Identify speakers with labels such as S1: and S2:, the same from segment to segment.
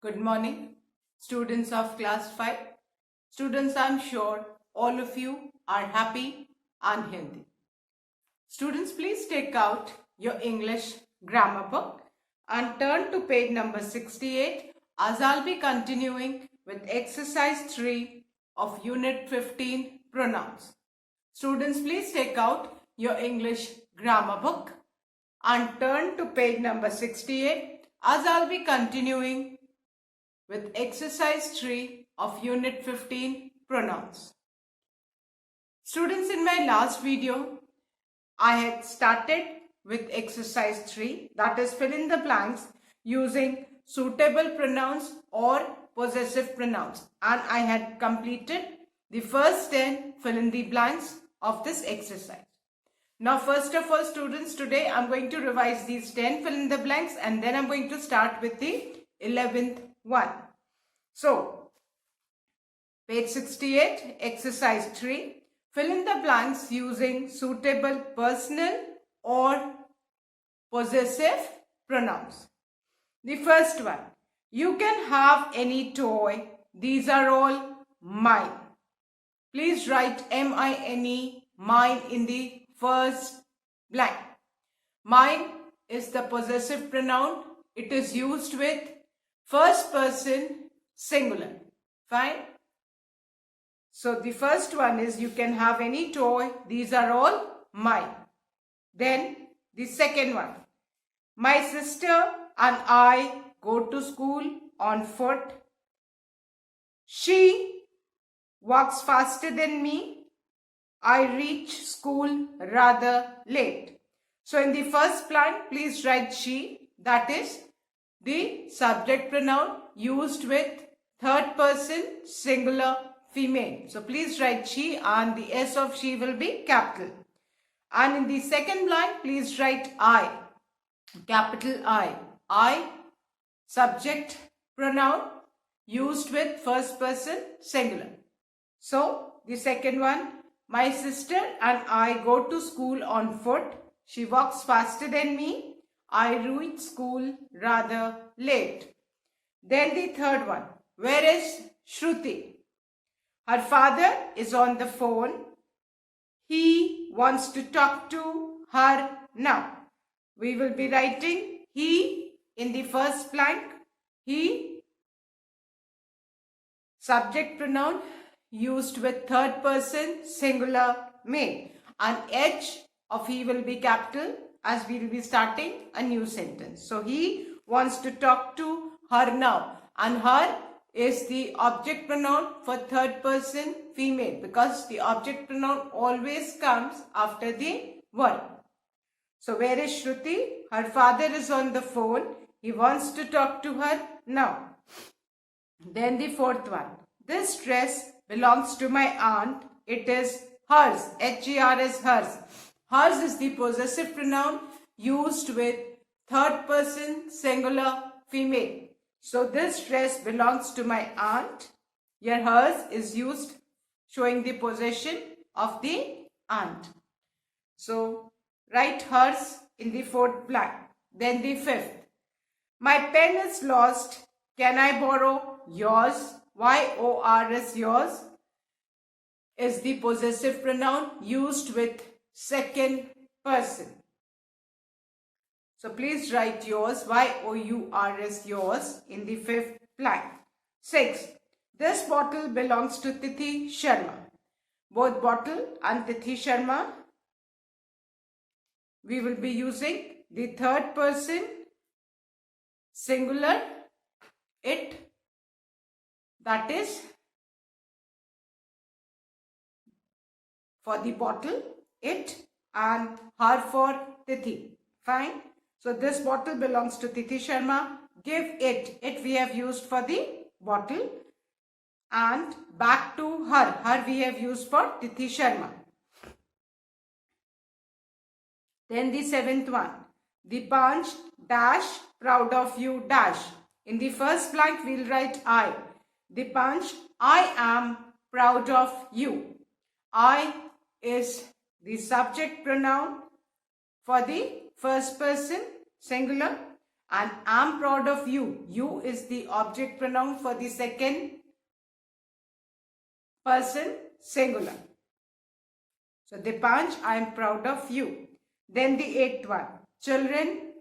S1: Good morning, students of class 5. Students, I'm sure all of you are happy and healthy. Students, please take out your English grammar book and turn to page number 68 as I'll be continuing with exercise 3 of unit 15 pronouns. Students, please take out your English grammar book and turn to page number 68 as I'll be continuing with exercise 3 of unit 15 pronouns. Students, in my last video, I had started with exercise 3, that is fill in the blanks using suitable pronouns or possessive pronouns, and I had completed the first 10 fill in the blanks of this exercise. Now first of all, students, today I'm going to revise these 10 fill in the blanks and then I'm going to start with the 11th one. So, page 68, exercise 3, fill in the blanks using suitable personal or possessive pronouns. The first one, you can have any toy, these are all mine. Please write M-I-N-E, mine in the first blank. Mine is the possessive pronoun. It is used with first person singular. Fine. So the first one is you can have any toy. These are all mine. Then the second one. My sister and I go to school on foot. She walks faster than me. I reach school rather late. So in the first blank, please write she. That is the subject pronoun used with third person singular female. So please write she and the S of she will be capital. And in the second blank, please write I, capital I. I, subject pronoun used with first person singular. So the second one, my sister and I go to school on foot. She walks faster than me. I reach school rather late. Then the third one. Where is Shruti? Her father is on the phone. He wants to talk to her now. We will be writing he in the first blank. He, subject pronoun used with third person singular male, and H of he will be capital as we will be starting a new sentence. So he wants to talk to her now, and her is the object pronoun for third person female because the object pronoun always comes after the verb. So where is Shruti? Her father is on the phone. He wants to talk to her now. Then the fourth one. This dress belongs to my aunt. It is hers. H-E-R is hers. Hers is the possessive pronoun used with third person singular female. So this dress belongs to my aunt. Here hers is used showing the possession of the aunt. So write hers in the fourth blank. Then the fifth. My pen is lost. Can I borrow yours? Y-O-R-S, yours, is the possessive pronoun used with second person. So please write yours, Y-O-U-R-S, yours, in the fifth blank. Sixth, this bottle belongs to Tithi Sharma. Both bottle and Tithi Sharma, we will be using the third person singular, it, that is for the bottle, it, and her for Tithi. Fine. So this bottle belongs to Tithi Sharma. Give it. It we have used for the bottle. And back to her. Her we have used for Tithi Sharma. Then the seventh one. The bunch dash proud of you dash. In the first blank we'll write I. The bunch, I am proud of you. I is the subject pronoun for the first person singular and I'm proud of you. You is the object pronoun for the second person singular. So Dipansh, I am proud of you. Then the eighth one. Children,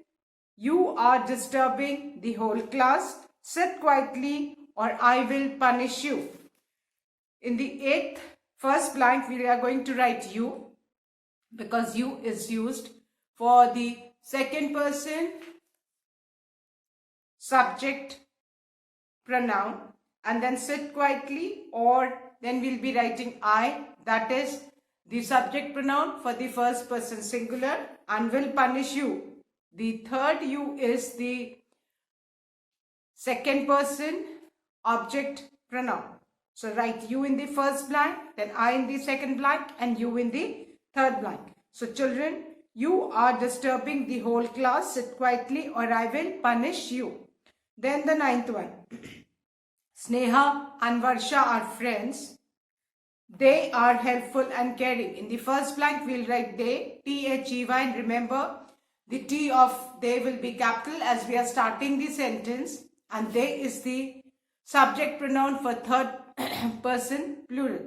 S1: you are disturbing the whole class. Sit quietly or I will punish you. In the eighth first blank, we are going to write you, because you is used for the second person subject pronoun, and then sit quietly, or then we'll be writing I, that is the subject pronoun for the first person singular, and will punish you. The third you is the second person object pronoun. So write you in the first blank, then I in the second blank, and you in the third blank. So children, you are disturbing the whole class. Sit quietly or I will punish you. Then the ninth one. Sneha and Varsha are friends. They are helpful and caring. In the first blank, we'll write they, T-H-E-Y, and remember the T of they will be capital as we are starting the sentence, and they is the subject pronoun for third person plural,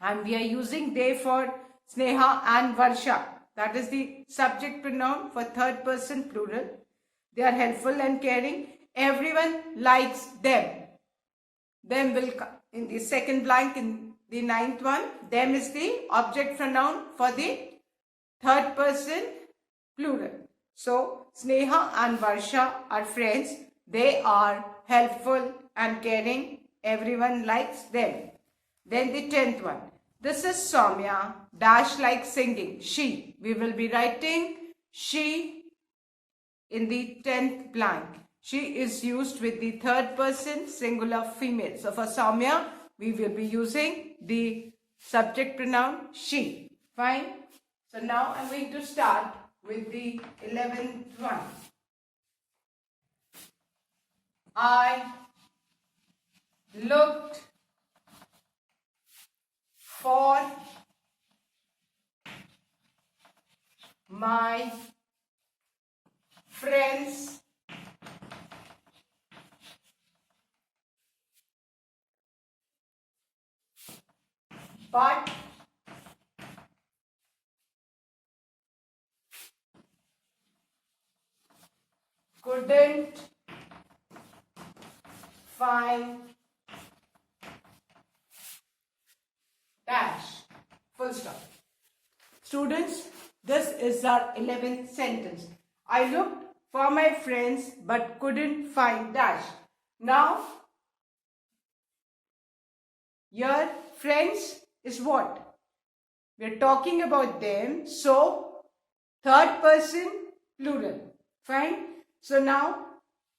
S1: and we are using they for Sneha and Varsha. That is the subject pronoun for third person plural. They are helpful and caring. Everyone likes them. Them will come in the second blank. In the ninth one, them is the object pronoun for the third person plural. So Sneha and Varsha are friends. They are helpful and caring. Everyone likes them. Then the 10th one. This is Soumya dash like singing. She. We will be writing she in the 10th blank. She is used with the third person singular female. So for Soumya, we will be using the subject pronoun she. Fine. So now I'm going to start with the 11th one. I looked for my friends but couldn't find dash. Full stop. Students, this is our 11th sentence. I looked for my friends but couldn't find dash. Now, your friends is what? We're talking about them. So, third person plural. Fine. So now,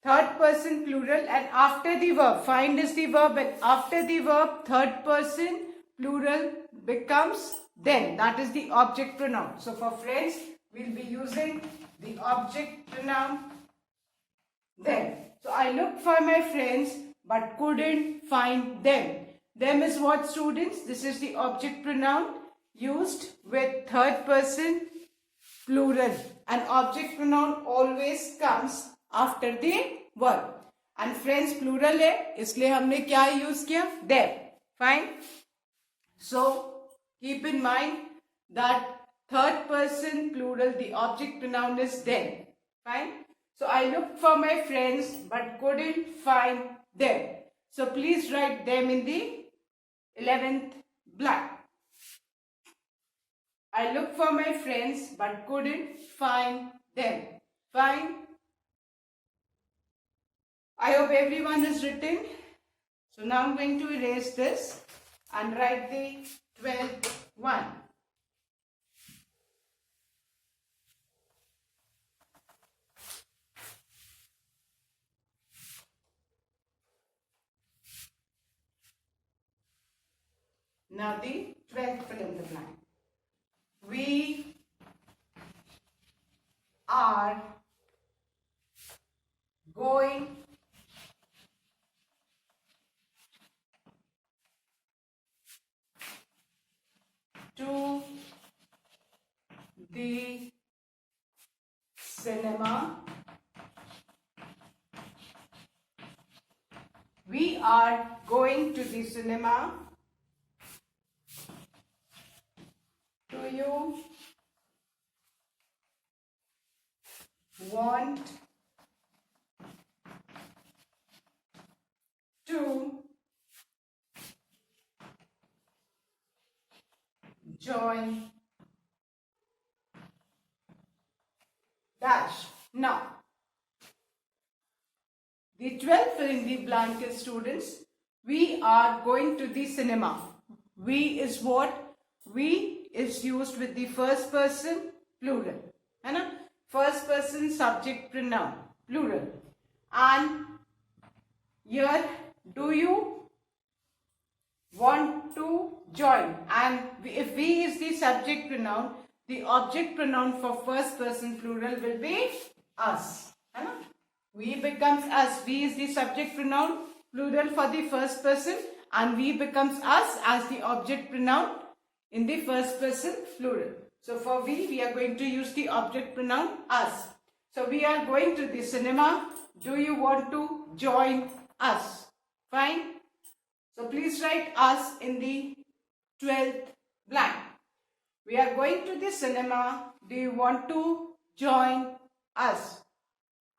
S1: third person plural, and after the verb, find is the verb, and after the verb, third person plural becomes then. That is the object pronoun. So for friends, we'll be using the object pronoun them. So I looked for my friends but couldn't find them. Them is what, students? This is the object pronoun used with third person plural. An object pronoun always comes after the verb. And friends plural है, इसलिए हमने क्या use किया? Them. Fine. So keep in mind that third person plural, the object pronoun is them. Fine. So I looked for my friends but couldn't find them. So please write them in the 11th blank. I looked for my friends but couldn't find them. Fine. I hope everyone has written. So now I'm going to erase this and write the 12th one. Now the 12th fill in the blank. We are going to the cinema We are going to the cinema. Do you want to join dash? Now, the 12 fill in the blanket students, we are going to the cinema. We is what? We is used with the first person plural. है ना? First person subject pronoun plural. And here, do you want to join? And if we is the subject pronoun, the object pronoun for first person plural will be us. है ना? We becomes us. We is the subject pronoun plural for the first person, and we becomes us as the object pronoun in the first person plural. So for we are going to use the object pronoun us. So we are going to the cinema. Do you want to join us? Fine. So please write us in the 12th blank. We are going to the cinema. Do you want to join us?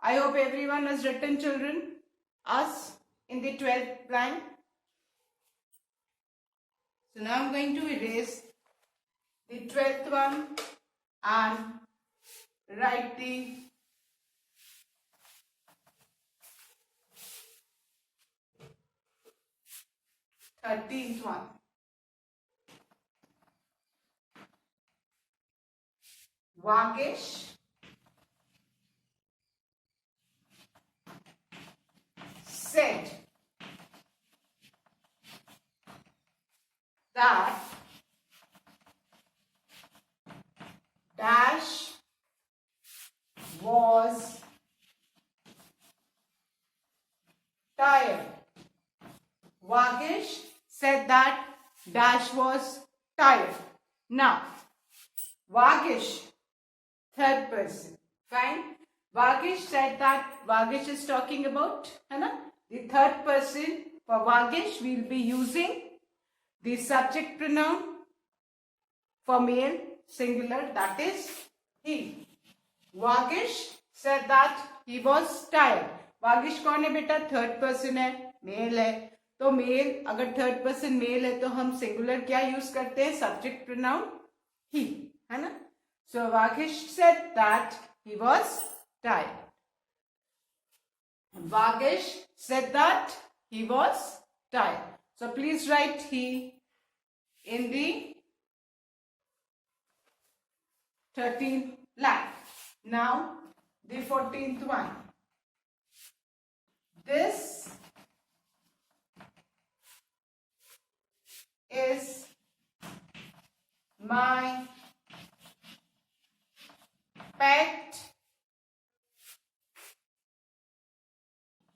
S1: I hope everyone has written, children, us in the 12th blank. So now I'm going to erase the 12th one and write the 13th one. Vagesh said that dash was tired. Vagesh said that dash was tired. Now, Vagesh, third person. Fine. Vagesh said that. Vagesh is talking about, है ना? The third person for Vagesh, we will be using the subject pronoun for male singular, that is he. Vagesh said that he was tired. Vagesh कौन है बेटा? Third person है, mail है. तो mail, अगर third person mail है तो हम सिंगुलर क्या यूज करते हैं? सब्जेक्ट प्रोनाउन ही, है ना? So Vagesh said that he was tired. Vagesh said that he was tired. So please write he in the 13th blank. Now the 14th one. This is my pet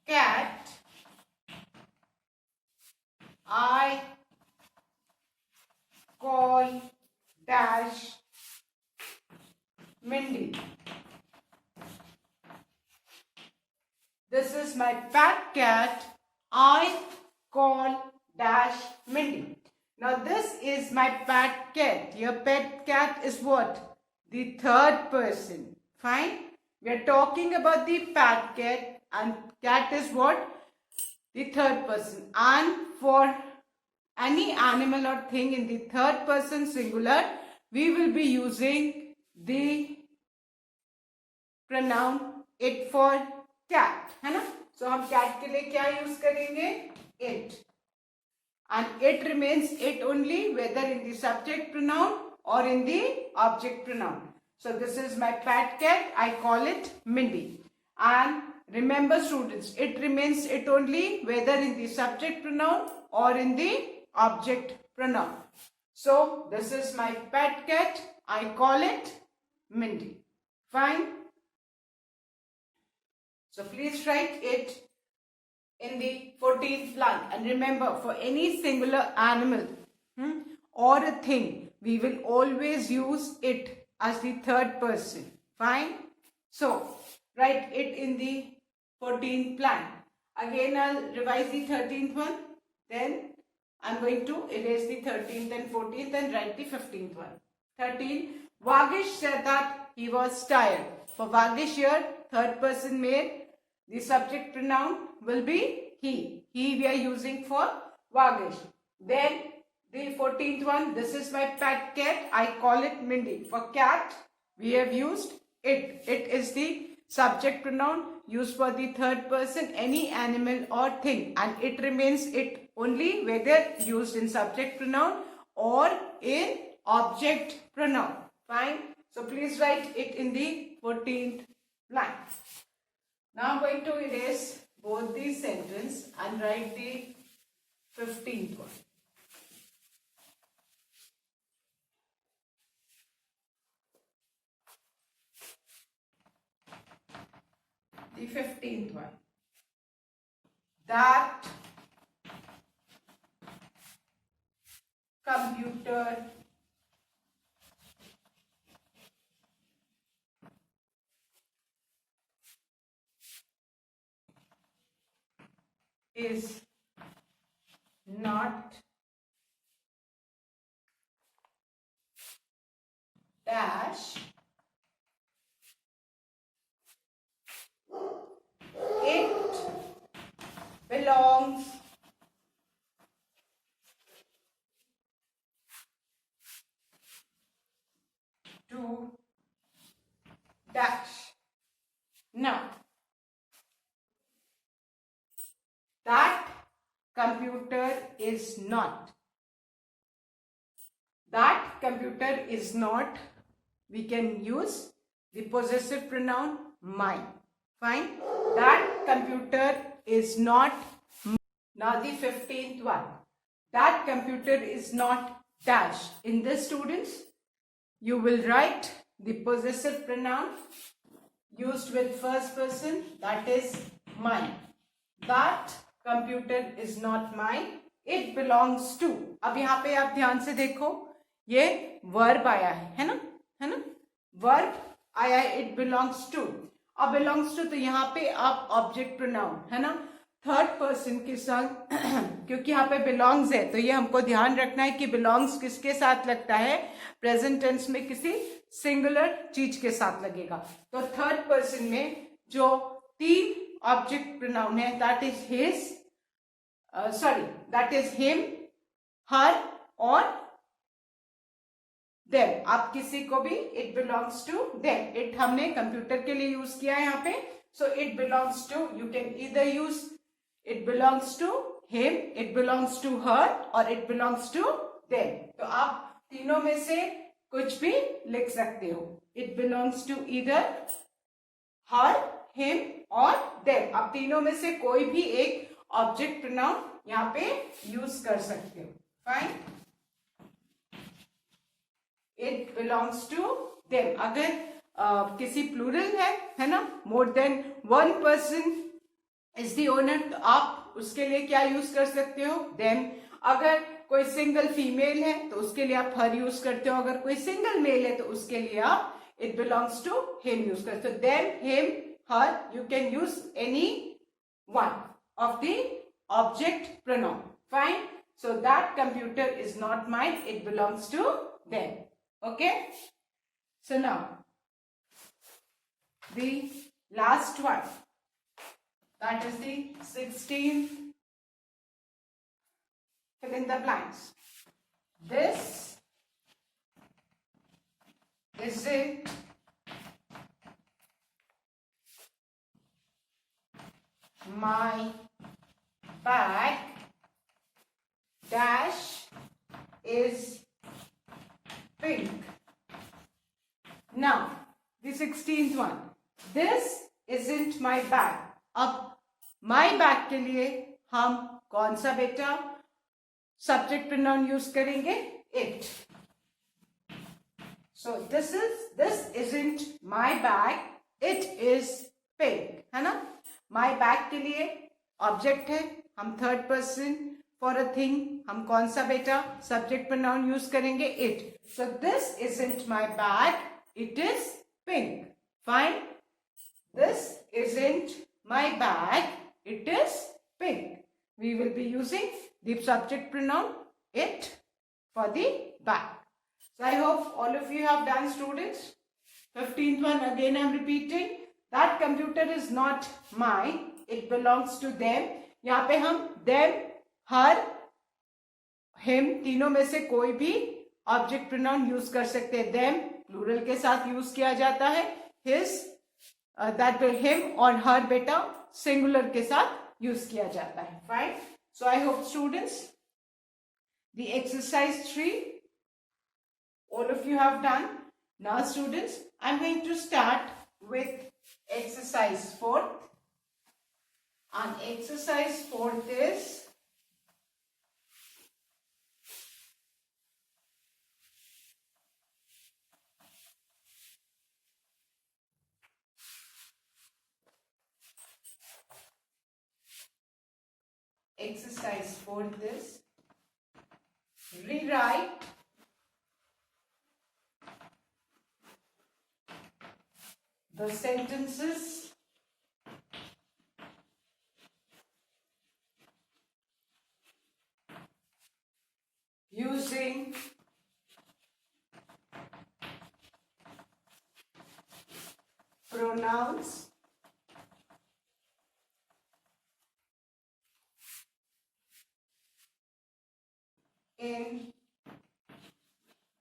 S1: cat. I call dash Mindy. This is my pet cat. I call dash Mindy. Now this is my pet cat. Your pet cat is what? The third person. Fine. We are talking about the pet cat, and cat is what? The third person. And for any animal or thing in the third person singular, we will be using the pronoun it for cat, है ना? So हम cat के लिए क्या use करेंगे? It. And it remains it only whether in the subject pronoun or in the object pronoun. So this is my pet cat. I call it Mindy. And remember students, it remains it only whether in the subject pronoun or in the object pronoun. So this is my pet cat. I call it Mindy. Fine. So please write it in the 14th blank. And remember, for any singular animal or a thing, we will always use it as the third person. Fine. So write it in the 14th blank. Again, I'll revise the 13th one. Then I'm going to erase the 13th and 14th and write the 15th one. 13. Vagish said that he was tired. For Vagish here, third person male, the subject pronoun will be he. He we are using for Vagish. Then the 14th one, this is my pet cat. I call it Mindy. For cat, we have used it. It is the subject pronoun used for the third person, any animal or thing, and it remains it only whether used in subject pronoun or in object pronoun. Fine. So please write it in the 14th line. Now I'm going to erase both these sentences and write the 15th one. The 15th one. That computer is not dash it belongs to dash. Now, that computer is not. That computer is not. We can use the possessive pronoun mine. Fine. That computer is not. Now the 15th one. That computer is not dash. In this, students, you will write the possessive pronoun used with first person, that is mine. That computer is not mine. It belongs to. अब यहाँ पे आप ध्यान से देखो, ये verb आया है ना? है ना? Verb आया है, it belongs to. अब belongs to तो यहाँ पे आप object pronoun है ना? थर्ड पर्सन के साथ क्योंकि यहाँ पे belongs है तो ये हमको ध्यान रखना है कि belongs किसके साथ लगता है. प्रेजेंट टेंस में किसी सिंगुलर चीज के साथ लगेगा. तो थर्ड पर्सन में जो तीन ऑब्जेक्ट प्रोनाउन है, that is his, that is him, her और देम. आप किसी को भी it belongs to them. It हमने कंप्यूटर के लिए यूज किया है यहाँ पे. So it belongs to, you can either use it belongs to him, it belongs to her और इट बिलोंग्स टू देम. तो आप तीनों में से कुछ भी लिख सकते हो. It belongs to either her, him और देम. आप तीनों में से कोई भी एक ऑब्जेक्ट प्रोनाउन यहाँ पे यूज कर सकते हो. Fine. It belongs to them. अगर किसी प्लूरल है ना, more than one person is the owner, तो आप उसके लिए क्या यूज कर सकते हो? देम. अगर कोई सिंगल फीमेल है तो उसके लिए आप हर यूज करते हो. अगर कोई सिंगल मेल है तो उसके लिए आप it belongs to him use करते हो. Them, him, her, you can use any one of the object pronoun. Fine. So that computer is not mine, it belongs to them. Okay. So now the last one, that is the 16th. Fill in the blanks. This isn't my bag. Dash is pink. Now, the 16th one. This isn't my bag. अब my bag के लिए हम कौन सा बेटा subject pronoun use करेंगे? It. So this isn't my bag, it is pink. है ना? माई बैग के लिए ऑब्जेक्ट है, हम third person for a thing, हम कौन सा बेटा सब्जेक्ट प्रोनाउन यूज करेंगे? It. So this isn't my bag, it is pink. Fine. This isn't my bag, It is pink. We will be using the subject pronoun it for the bag. So I hope all of you have done, students. 15th one, again I am repeating. That computer is not mine. It belongs to them. यहाँ पे हम them, her, him तीनों में से कोई भी object pronoun use कर सकते हैं. them प्लूरल के साथ यूज किया जाता है. his, that him और her बेटा सिंगुलर के साथ यूज किया जाता है. Fine. So I hope students the exercise 3 all of you have done. Now students, I'm going to start with exercise 4. And exercise 4 is rewrite the sentences using pronouns in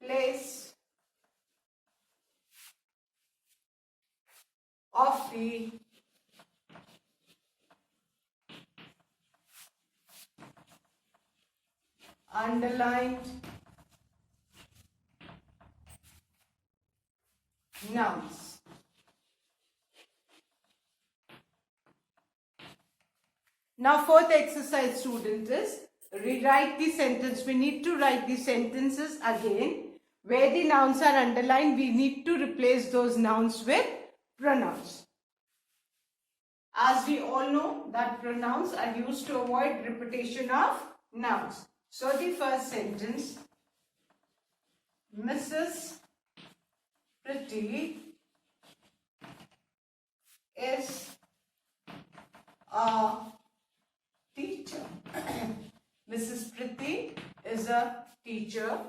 S1: place of the underlined nouns. Now fourth exercise, student, is rewrite the sentence. We need to write the sentences again. Where the nouns are underlined, we need to replace those nouns with pronouns. As we all know that pronouns are used to avoid repetition of nouns. So the first sentence, Mrs. Pretty is a teacher. Mrs. Pretty is a teacher.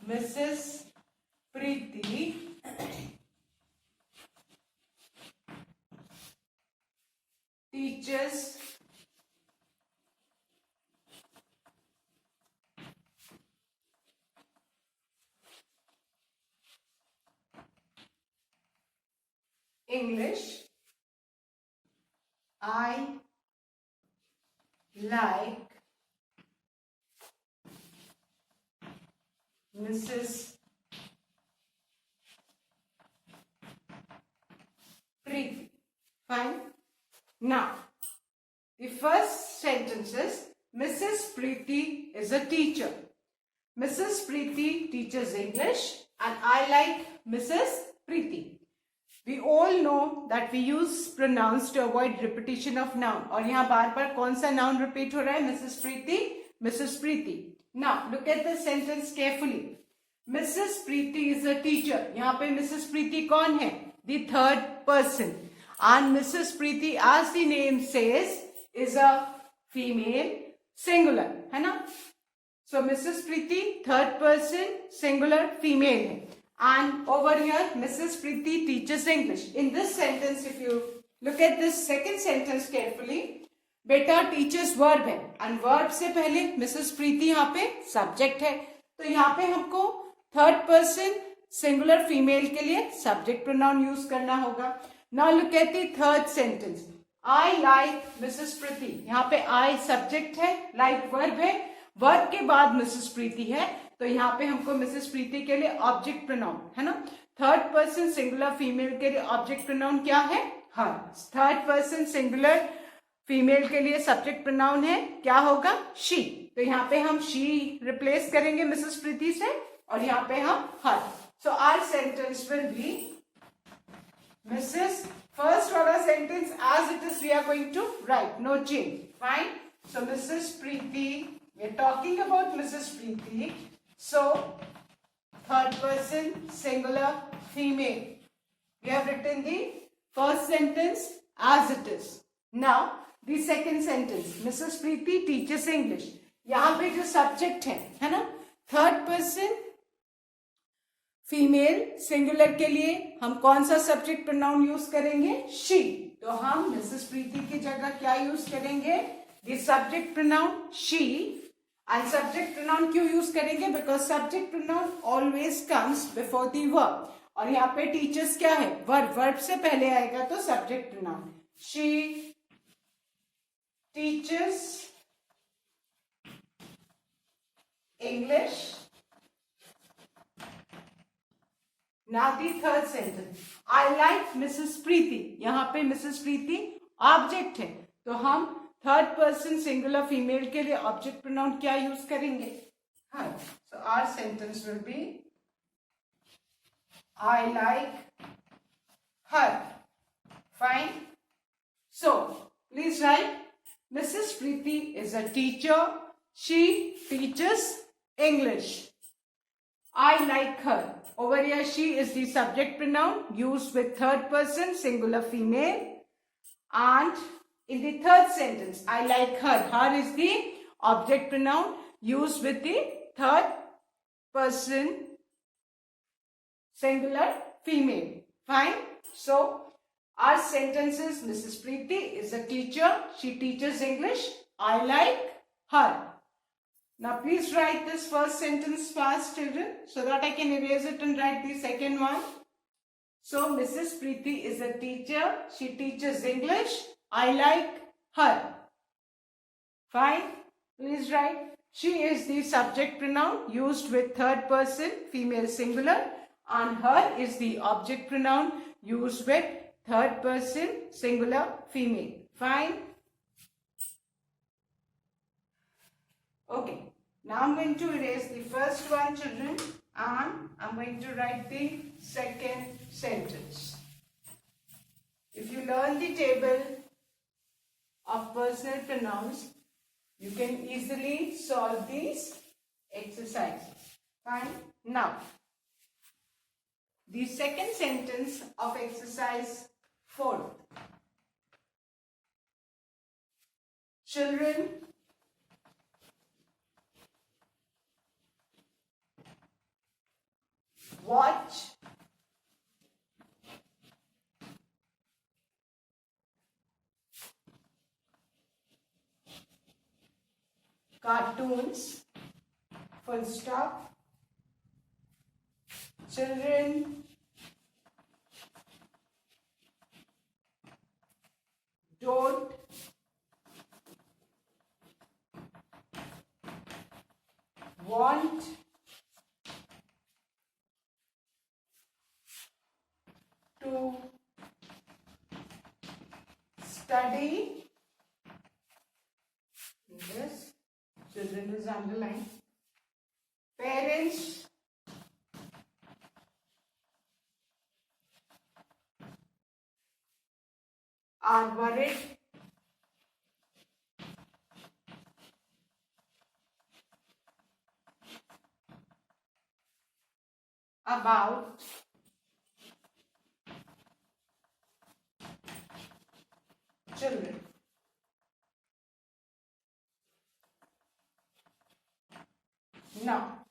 S1: Mrs. Pretty teaches English. I like Mrs. Preeti. Fine. Now, the first sentence is Mrs. Preeti is a teacher. Mrs. Preeti teaches English and I like Mrs. Preeti. We all know that we use pronouns to avoid repetition of noun. और यहाँ बार-बार कौन सा noun repeat हो रहा है? Mrs. Preeti, Mrs. Preeti. Now look at the sentence carefully. Mrs. Preeti is a teacher. यहाँ पे Mrs. Preeti कौन है? The third person. And Mrs. Preeti, as the name says, is a female singular. है ना? So Mrs. Preeti, third person, singular, female है. And over here, Mrs. Preeti teaches English. In this sentence, if you look at this second sentence carefully, beta teaches verb है. And verb से पहले Mrs. Preeti यहाँ पे subject है. तो यहाँ पे हमको third person singular female के लिए subject pronoun use करना होगा. Now look at the third sentence. I like Mrs. Preeti. यहाँ पे I subject है, like verb है. Verb के बाद Mrs. Preeti है. तो यहाँ पे हमको मिसेस प्रीति के लिए ऑब्जेक्ट प्रोनाउन है ना. थर्ड पर्सन सिंगुलर फीमेल के लिए ऑब्जेक्ट प्रोनाउन क्या है? हर. थर्ड पर्सन सिंगुलर फीमेल के लिए सब्जेक्ट प्रोनाउन है क्या होगा? शी. तो यहाँ पे हम शी रिप्लेस करेंगे मिसेस प्रीति से और यहाँ पे हम her. So our sentence will be Mrs. First वाला sentence as it is we are going to write, no change. Fine. So Mrs Preeti, we are talking about Mrs Preeti. So, third person, singular, female. We have written the first sentence as it is. Now the second sentence, Mrs Preeti teachers English. यहाँ पे जो subject है ना, third person female singular के लिए हम कौन सा सब्जेक्ट प्रोनाउन यूज करेंगे? शी। तो हम मिसेस प्रीति की जगह क्या यूज करेंगे? The subject pronoun she. And subject pronoun क्यों यूज करेंगे? Because subject pronoun always comes before the verb. और यहाँ पे टीचर्स क्या है? वर्ब। वर्ब से पहले आएगा तो subject pronoun. She teachers English. Now the third sentence, I like Mrs. Preeti। यहाँ पे Mrs. Preeti ऑब्जेक्ट है, तो हम थर्ड पर्सन सिंगुलर फीमेल के लिए ऑब्जेक्ट प्रोनाउन क्या यूज करेंगे? हाँ, so our sentence will be I like her। Fine। So please write, Mrs. Preeti is a teacher. She teaches English. I like her. Over here, she is the subject pronoun used with third person singular female. And in the third sentence, I like her. Her is the object pronoun used with the third person singular female. Fine. So our sentence is, Mrs. Preeti is a teacher. She teaches English. I like her. Now please write this first sentence fast, children, so that I can erase it and write the second one. So Mrs. Preeti is a teacher. She teaches English. I like her. Fine. Please write. She is the subject pronoun used with third person female singular, and her is the object pronoun used with third person singular female. Fine. Okay. Now I'm going to erase the first one, children, and I'm going to write the second sentence. If you learn the table of personal pronouns, you can easily solve these exercises. Fine. Now, the second sentence of exercise 4. Children watch cartoons, full stop. Children don't want to study. Yes, children is underlined. Parents are worried about children. Now,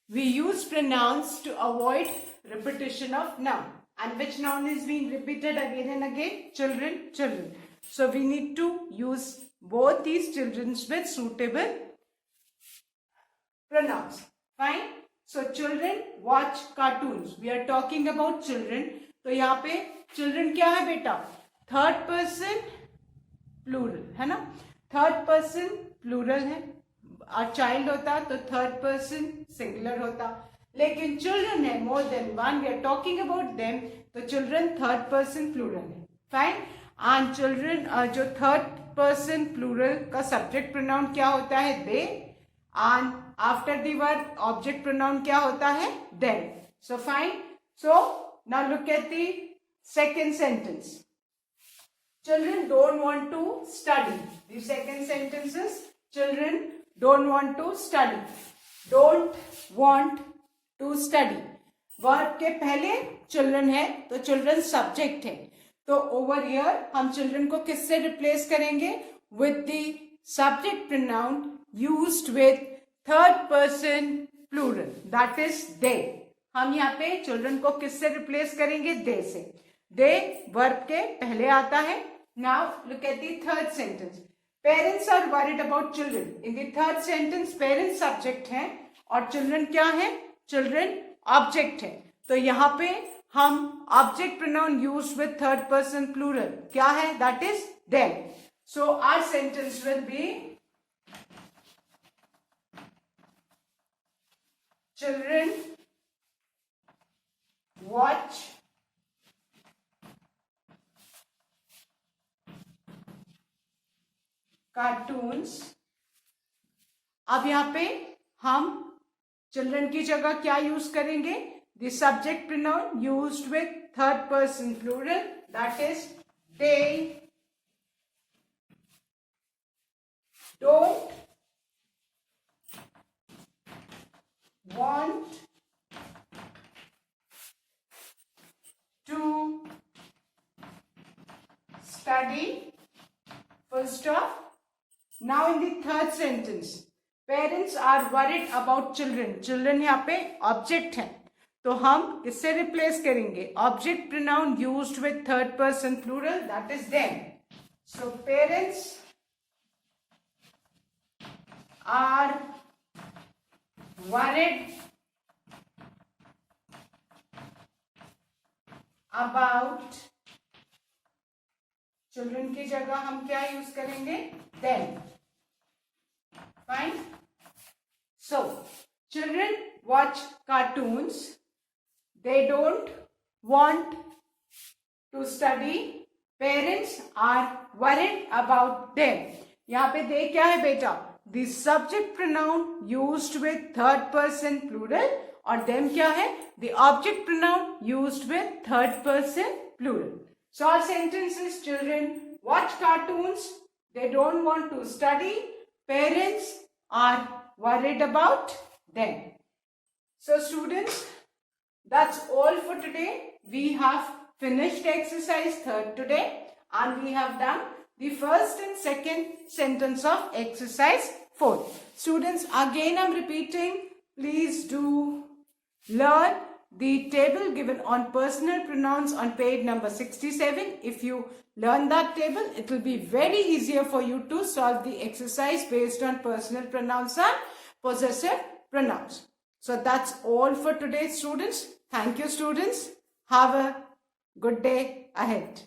S1: we use pronouns to avoid repetition of noun. And which noun is being repeated again and again? Children, children. So we need to use both these children with suitable pronouns. Fine. So children watch cartoons. We are talking about children. तो यहाँ पे children क्या है बेटा? Third person plural है ना? Third person plural है. और child होता तो third person singular होता. लेकिन children है more than one. We are talking about them. तो children third person plural है. Fine. And children जो third person plural का subject pronoun क्या होता है? They. And after the verb object pronoun क्या होता है? Them. So fine. So now look at the second sentence. Children don't want to study. The second sentence is children don't want to study. Don't want to study. Verb के पहले children है तो children subject है. तो over here हम children को किससे replace करेंगे? With the subject pronoun used with third person plural, that is they. हम यहाँ पे चिल्ड्रन को किससे रिप्लेस करेंगे? दे से। दे वर्ब के पहले आता है। Now look at the third sentence. Parents are worried about children. In the third sentence parents सब्जेक्ट है और चिल्ड्रन क्या है? चिल्ड्रन ऑब्जेक्ट है। तो यहाँ पे हम object pronoun use with third person plural क्या है? That is them. So our sentence will be children watch cartoons. अब यहाँ पे हम चिल्ड्रन की जगह क्या यूज करेंगे? The subject pronoun used with third person plural, that is they don't want to study, full stop. Now in the third sentence, parents are worried about children. Children यहाँ पे object है, तो हम किससे रिप्लेस करेंगे? Object pronoun used with third person plural, that is them. So parents are worried about children की जगह हम क्या यूज करेंगे? Them. Fine. So children watch cartoons, they don't want to study, parents are worried about them। यहाँ पे they क्या है बेटा? The subject pronoun used with third person plural और them क्या है? The object pronoun used with third person plural। So our sentence is children watch cartoons, they don't want to study, parents are worried about them। So students, that's all for today. We have finished exercise 3rd today and we have done the first and second sentence of exercise 4. Students, again I'm repeating, please do learn the table given on personal pronouns on page number 67. If you learn that table, it will be very easier for you to solve the exercise based on personal pronouns and possessive pronouns. So that's all for today, students. Thank you, students. Have a good day ahead.